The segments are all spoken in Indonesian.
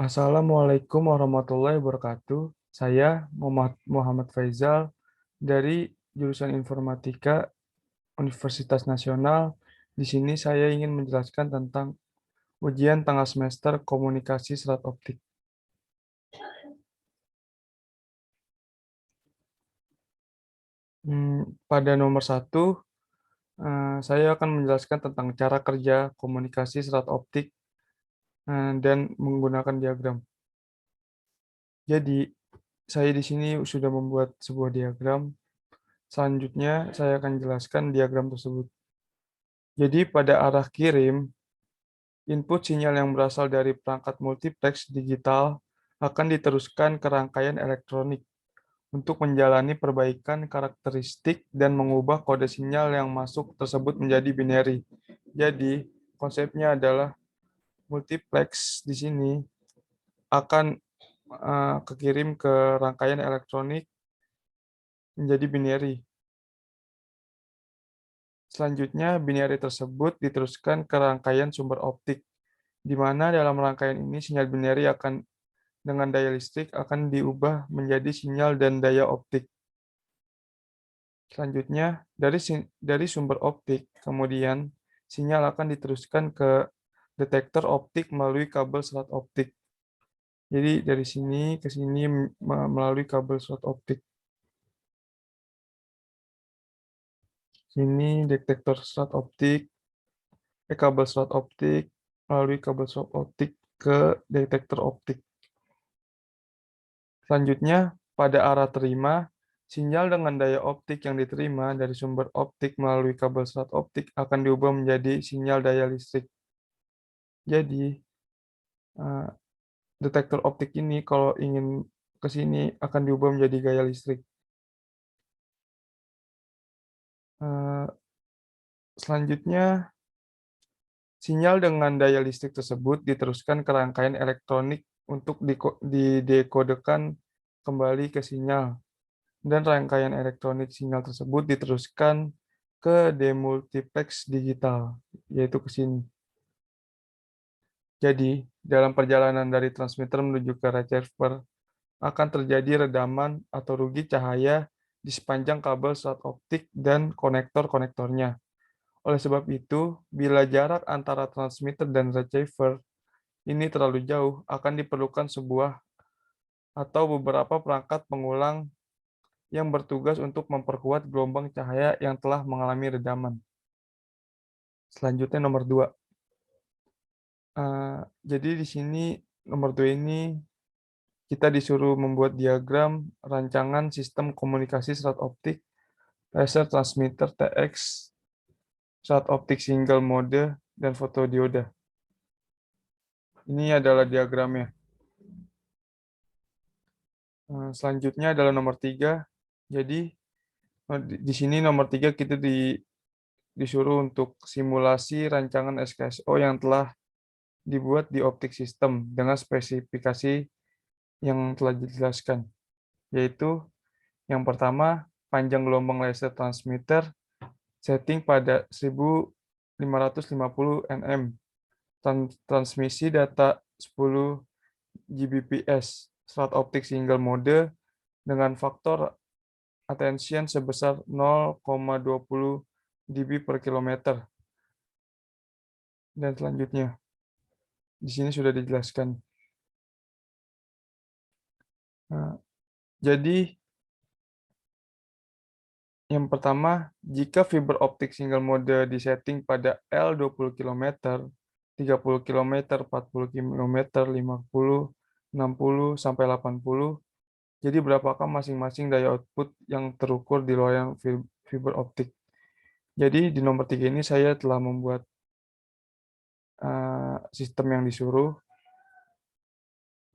Assalamualaikum warahmatullahi wabarakatuh. Saya Muhammad Faizal dari jurusan Informatika Universitas Nasional. Di sini saya ingin menjelaskan tentang ujian tengah semester komunikasi serat optik. Pada nomor 1, saya akan menjelaskan tentang cara kerja komunikasi serat optik dan menggunakan diagram. Jadi, saya di sini sudah membuat sebuah diagram. Selanjutnya, saya akan jelaskan diagram tersebut. Jadi pada arah kirim, input sinyal yang berasal dari perangkat multiplex digital akan diteruskan ke rangkaian elektronik untuk menjalani perbaikan karakteristik dan mengubah kode sinyal yang masuk tersebut menjadi binary. Jadi, konsepnya adalah multiplex di sini akan kekirim ke rangkaian elektronik menjadi binary. Selanjutnya, binary tersebut diteruskan ke rangkaian sumber optik, di mana dalam rangkaian ini sinyal binary akan dengan daya listrik akan diubah menjadi sinyal dan daya optik. Selanjutnya, dari sumber optik, kemudian sinyal akan diteruskan ke detektor optik melalui kabel serat optik. Jadi dari sini ke sini melalui kabel serat optik. Sini detektor serat optik, kabel serat optik, melalui kabel serat optik ke detektor optik. Selanjutnya, pada arah terima, sinyal dengan daya optik yang diterima dari sumber optik melalui kabel serat optik akan diubah menjadi sinyal daya listrik. Jadi, eh, detektor optik ini kalau ingin ke sini akan diubah menjadi gaya listrik. Eh, Selanjutnya, sinyal dengan daya listrik tersebut diteruskan ke rangkaian elektronik untuk didekodekan kembali ke sinyal. Dan rangkaian elektronik sinyal tersebut diteruskan ke demultiplex digital, yaitu ke sini. Jadi, dalam perjalanan dari transmitter menuju ke receiver, akan terjadi redaman atau rugi cahaya di sepanjang kabel serat optik dan konektor-konektornya. Oleh sebab itu, bila jarak antara transmitter dan receiver ini terlalu jauh, akan diperlukan sebuah atau beberapa perangkat pengulang yang bertugas untuk memperkuat gelombang cahaya yang telah mengalami redaman. Selanjutnya nomor 2. Jadi di sini nomor 2 ini kita disuruh membuat diagram rancangan sistem komunikasi serat optik laser transmitter TX, serat optik single mode, dan fotodioda. Ini adalah diagramnya. Selanjutnya adalah nomor 3. Jadi di sini nomor 3 kita disuruh untuk simulasi rancangan SKSO yang telah dibuat di optik sistem dengan spesifikasi yang telah dijelaskan, yaitu yang pertama, panjang gelombang laser transmitter setting pada 1550 nm, transmisi data 10 Gbps, serat optik single mode dengan faktor attention sebesar 0,20 dB per kilometer. Dan selanjutnya, di sini sudah dijelaskan. Nah, jadi, yang pertama, jika fiber optik single mode disetting pada L 20 km, 30 km, 40 km, 50, 60, sampai 80, jadi berapakah masing-masing daya output yang terukur di loyang fiber optik? Jadi di nomor 3 ini saya telah membuat sistem yang disuruh.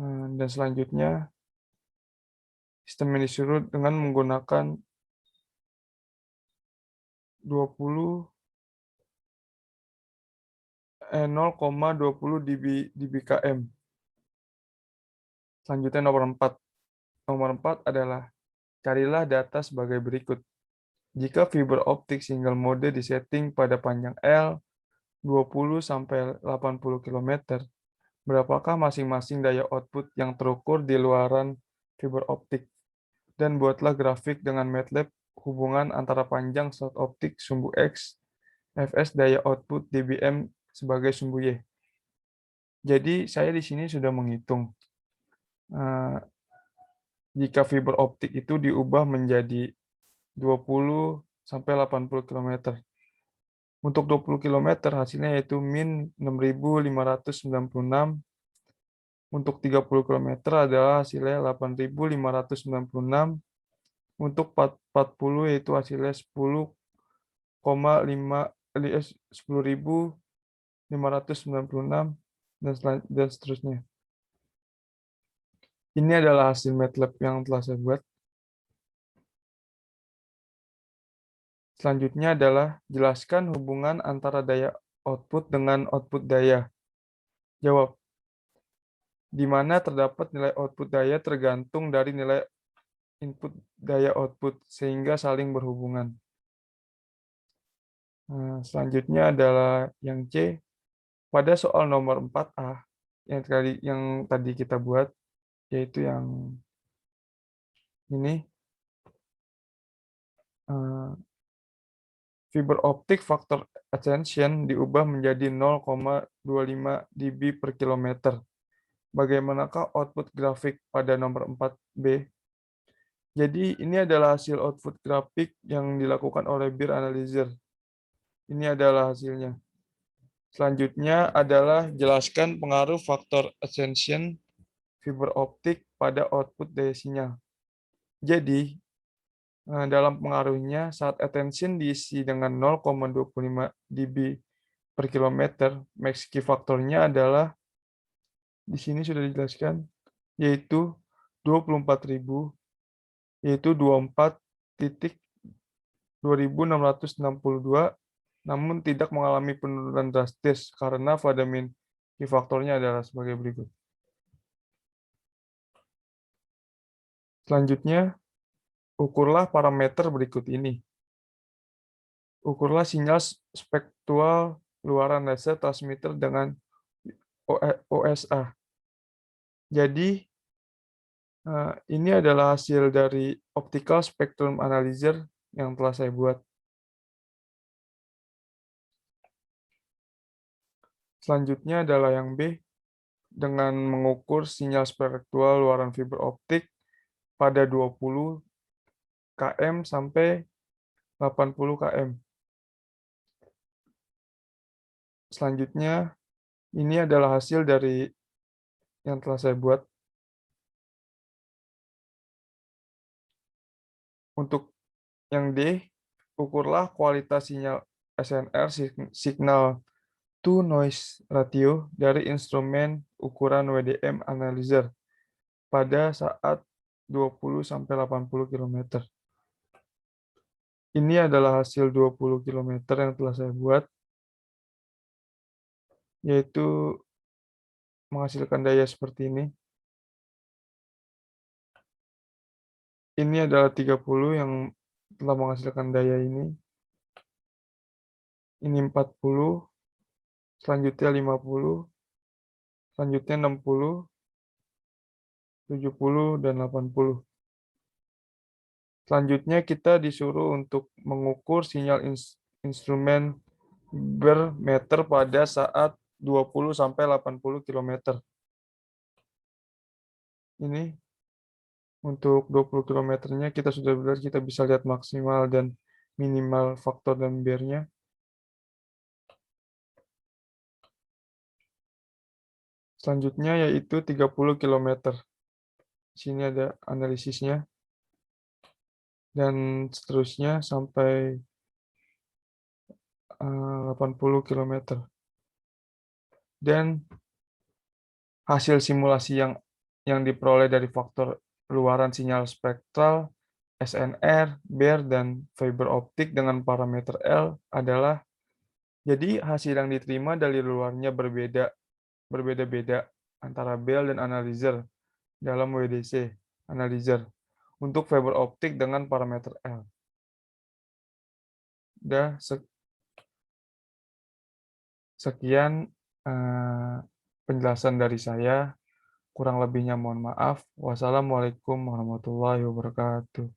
Dan selanjutnya, sistem yang disuruh dengan menggunakan 0,20 dBkm. Selanjutnya nomor 4. Nomor 4 adalah carilah data sebagai berikut. Jika fiber optik single mode disetting pada panjang L 20 sampai 80 km, berapakah masing-masing daya output yang terukur di luaran fiber optik, dan buatlah grafik dengan MATLAB hubungan antara panjang slot optik sumbu X, Fs daya output dBm sebagai sumbu Y. Jadi saya di sini sudah menghitung eh, jika fiber optik itu diubah menjadi 20 sampai 80 km. Untuk 20 km hasilnya yaitu min 6.596. Untuk 30 km adalah hasilnya 8.596. Untuk 40 yaitu hasilnya 10,596 dan seterusnya. Ini adalah hasil MATLAB yang telah saya buat. Selanjutnya adalah jelaskan hubungan antara daya output dengan output daya. Jawab. Di mana terdapat nilai output daya tergantung dari nilai input daya output, sehingga saling berhubungan. Nah, selanjutnya adalah yang C. Pada soal nomor 4A, yang tadi kita buat, yaitu yang ini, fiber optik faktor attention diubah menjadi 0,25 dB per kilometer. Bagaimanakah output grafik pada nomor 4B? Jadi ini adalah hasil output grafik yang dilakukan oleh Beer Analyzer. Ini adalah hasilnya. Selanjutnya adalah jelaskan pengaruh faktor attention fiber optik pada output daya sinyal. Jadi, dalam pengaruhnya, saat attention diisi dengan 0,25 dB per kilometer, max key faktornya adalah, di sini sudah dijelaskan, yaitu 24.000, yaitu 24.2662, namun tidak mengalami penurunan drastis karena pada min key faktornya adalah sebagai berikut. Selanjutnya, ukurlah parameter berikut ini. Ukurlah sinyal spektral luaran laser transmitter dengan OSA. Jadi, ini adalah hasil dari Optical Spectrum Analyzer yang telah saya buat. Selanjutnya adalah yang B, dengan mengukur sinyal spektral luaran fiber optik pada 20 km sampai 80 km. Selanjutnya, ini adalah hasil dari yang telah saya buat. Untuk yang D, ukurlah kualitas sinyal SNR signal to noise ratio dari instrumen ukuran WDM analyzer pada saat 20 sampai 80 km. Ini adalah hasil 20 km yang telah saya buat, yaitu menghasilkan daya seperti ini. Ini adalah 30 yang telah menghasilkan daya ini. Ini 40, selanjutnya 50, selanjutnya 60, 70, dan 80. Selanjutnya kita disuruh untuk mengukur sinyal instrumen bermeter pada saat 20 sampai 80 km. Ini untuk 20 km-nya kita sudah belajar, kita bisa lihat maksimal dan minimal faktor dan Beer-nya. Selanjutnya yaitu 30 km. Di sini ada analisisnya. Dan seterusnya sampai 80 km. Dan hasil simulasi yang diperoleh dari faktor luaran sinyal spektral, SNR, Beer, dan fiber optik dengan parameter L adalah, jadi hasil yang diterima dari luarnya berbeda-beda antara Bell dan Analyzer dalam WDC Analyzer untuk fiber optik dengan parameter L. Sekian penjelasan dari saya. Kurang lebihnya mohon maaf. Wassalamualaikum warahmatullahi wabarakatuh.